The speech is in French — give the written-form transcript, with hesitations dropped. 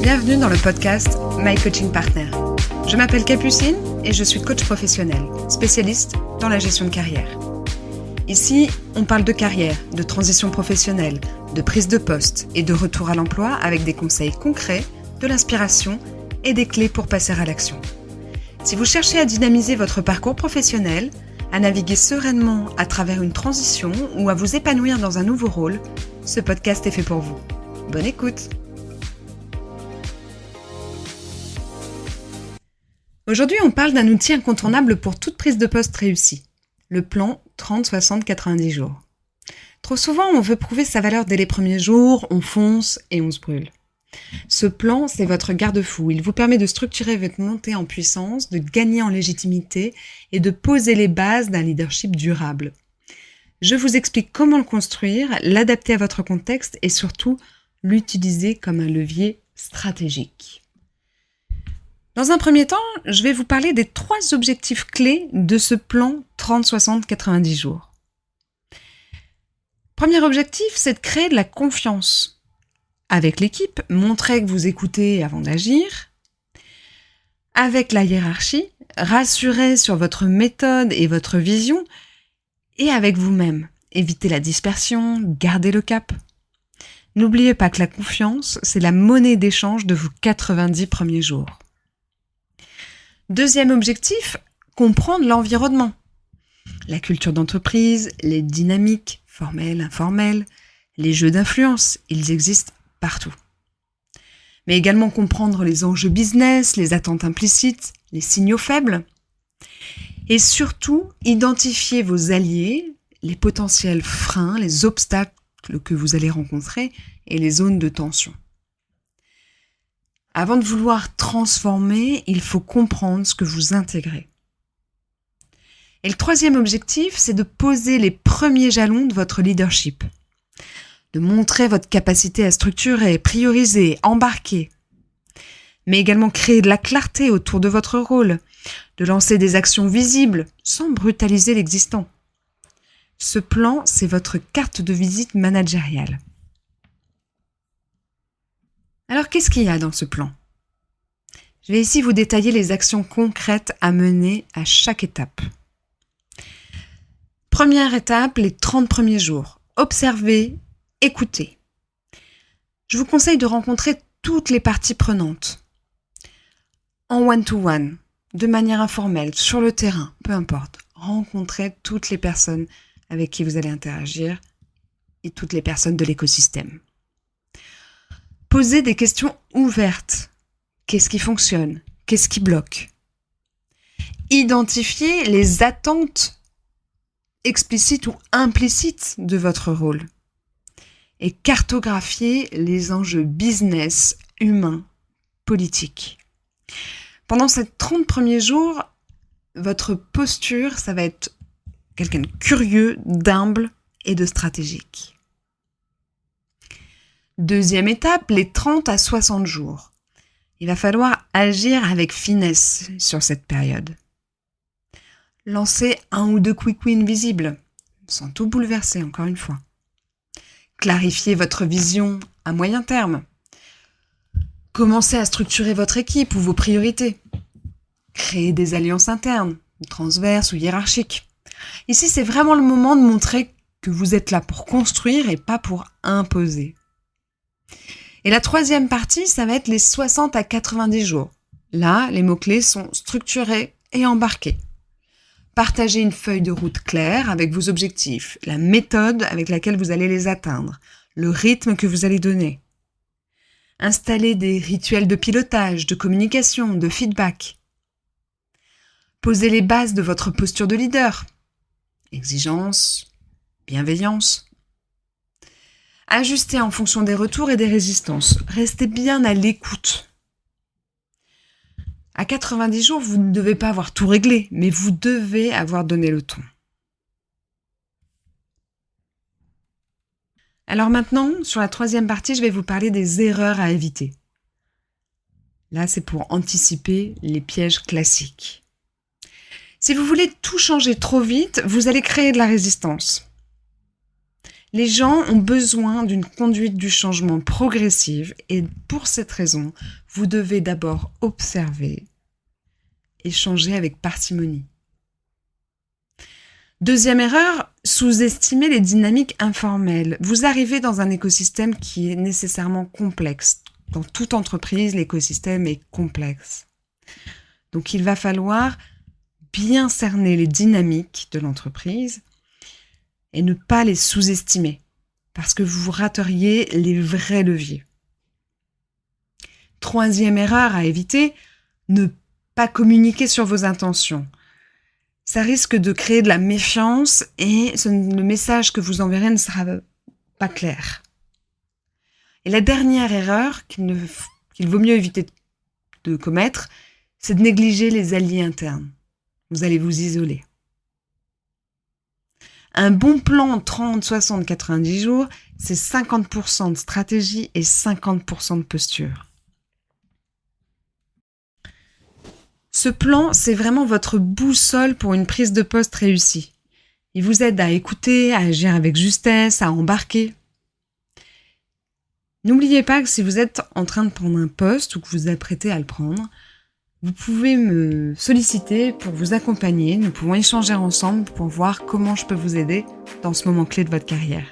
Bienvenue dans le podcast My Coaching Partner. Je m'appelle Capucine et je suis coach professionnel, spécialiste dans la gestion de carrière. Ici, on parle de carrière, de transition professionnelle, de prise de poste et de retour à l'emploi avec des conseils concrets, de l'inspiration et des clés pour passer à l'action. Si vous cherchez à dynamiser votre parcours professionnel, à naviguer sereinement à travers une transition ou à vous épanouir dans un nouveau rôle, ce podcast est fait pour vous. Bonne écoute! Aujourd'hui, on parle d'un outil incontournable pour toute prise de poste réussie, le plan 30-60-90 jours. Trop souvent, on veut prouver sa valeur dès les premiers jours, on fonce et on se brûle. Ce plan, c'est votre garde-fou. Il vous permet de structurer votre montée en puissance, de gagner en légitimité et de poser les bases d'un leadership durable. Je vous explique comment le construire, l'adapter à votre contexte et surtout l'utiliser comme un levier stratégique. Dans un premier temps, je vais vous parler des 3 objectifs clés de ce plan 30-60-90 jours. Premier objectif, c'est de créer de la confiance. Avec l'équipe, montrez que vous écoutez avant d'agir. Avec la hiérarchie, rassurez sur votre méthode et votre vision. Et avec vous-même, évitez la dispersion, gardez le cap. N'oubliez pas que la confiance, c'est la monnaie d'échange de vos 90 premiers jours. Deuxième objectif, comprendre l'environnement. La culture d'entreprise, les dynamiques formelles, informelles, les jeux d'influence, ils existent partout. Mais également comprendre les enjeux business, les attentes implicites, les signaux faibles. Et surtout, identifier vos alliés, les potentiels freins, les obstacles que vous allez rencontrer et les zones de tension. Avant de vouloir transformer, il faut comprendre ce que vous intégrez. Et le 3e objectif, c'est de poser les premiers jalons de votre leadership. De montrer votre capacité à structurer, prioriser, embarquer. Mais également créer de la clarté autour de votre rôle. De lancer des actions visibles sans brutaliser l'existant. Ce plan, c'est votre carte de visite managériale. Alors, qu'est-ce qu'il y a dans ce plan ? Je vais ici vous détailler les actions concrètes à mener à chaque étape. Première étape, les 30 premiers jours. Observez, écoutez. Je vous conseille de rencontrer toutes les parties prenantes. En one-to-one, de manière informelle, sur le terrain, peu importe. Rencontrez toutes les personnes avec qui vous allez interagir et toutes les personnes de l'écosystème. Posez des questions ouvertes. Qu'est-ce qui fonctionne ? Qu'est-ce qui bloque ? Identifiez les attentes explicites ou implicites de votre rôle. Et cartographiez les enjeux business, humains, politiques. Pendant ces 30 premiers jours, votre posture, ça va être quelqu'un de curieux, d'humble et de stratégique. Deuxième étape, les 30 à 60 jours. Il va falloir agir avec finesse sur cette période. Lancez 1 ou 2 quick wins visibles, sans tout bouleverser encore une fois. Clarifiez votre vision à moyen terme. Commencez à structurer votre équipe ou vos priorités. Créez des alliances internes, transverses ou hiérarchiques. Ici, c'est vraiment le moment de montrer que vous êtes là pour construire et pas pour imposer. Et la 3e partie, ça va être les 60 à 90 jours. Là, les mots-clés sont structurés et embarqués. Partagez une feuille de route claire avec vos objectifs, la méthode avec laquelle vous allez les atteindre, le rythme que vous allez donner. Installez des rituels de pilotage, de communication, de feedback. Posez les bases de votre posture de leader. Exigence, bienveillance. Ajustez en fonction des retours et des résistances. Restez bien à l'écoute. À 90 jours, vous ne devez pas avoir tout réglé, mais vous devez avoir donné le ton. Alors maintenant, sur la 3e partie, je vais vous parler des erreurs à éviter. Là, c'est pour anticiper les pièges classiques. Si vous voulez tout changer trop vite, vous allez créer de la résistance. Les gens ont besoin d'une conduite du changement progressive et pour cette raison, vous devez d'abord observer et changer avec parcimonie. Deuxième erreur, sous-estimer les dynamiques informelles. Vous arrivez dans un écosystème qui est nécessairement complexe. Dans toute entreprise, l'écosystème est complexe. Donc il va falloir bien cerner les dynamiques de l'entreprise et ne pas les sous-estimer, parce que vous rateriez les vrais leviers. Troisième erreur à éviter, ne pas communiquer sur vos intentions. Ça risque de créer de la méfiance et le message que vous enverrez ne sera pas clair. Et la dernière erreur qu'il vaut mieux éviter de commettre, c'est de négliger les alliés internes. Vous allez vous isoler. Un bon plan 30, 60, 90 jours, c'est 50% de stratégie et 50% de posture. Ce plan, c'est vraiment votre boussole pour une prise de poste réussie. Il vous aide à écouter, à agir avec justesse, à embarquer. N'oubliez pas que si vous êtes en train de prendre un poste ou que vous apprêtez à le prendre, vous pouvez me solliciter pour vous accompagner. Nous pouvons échanger ensemble pour voir comment je peux vous aider dans ce moment clé de votre carrière.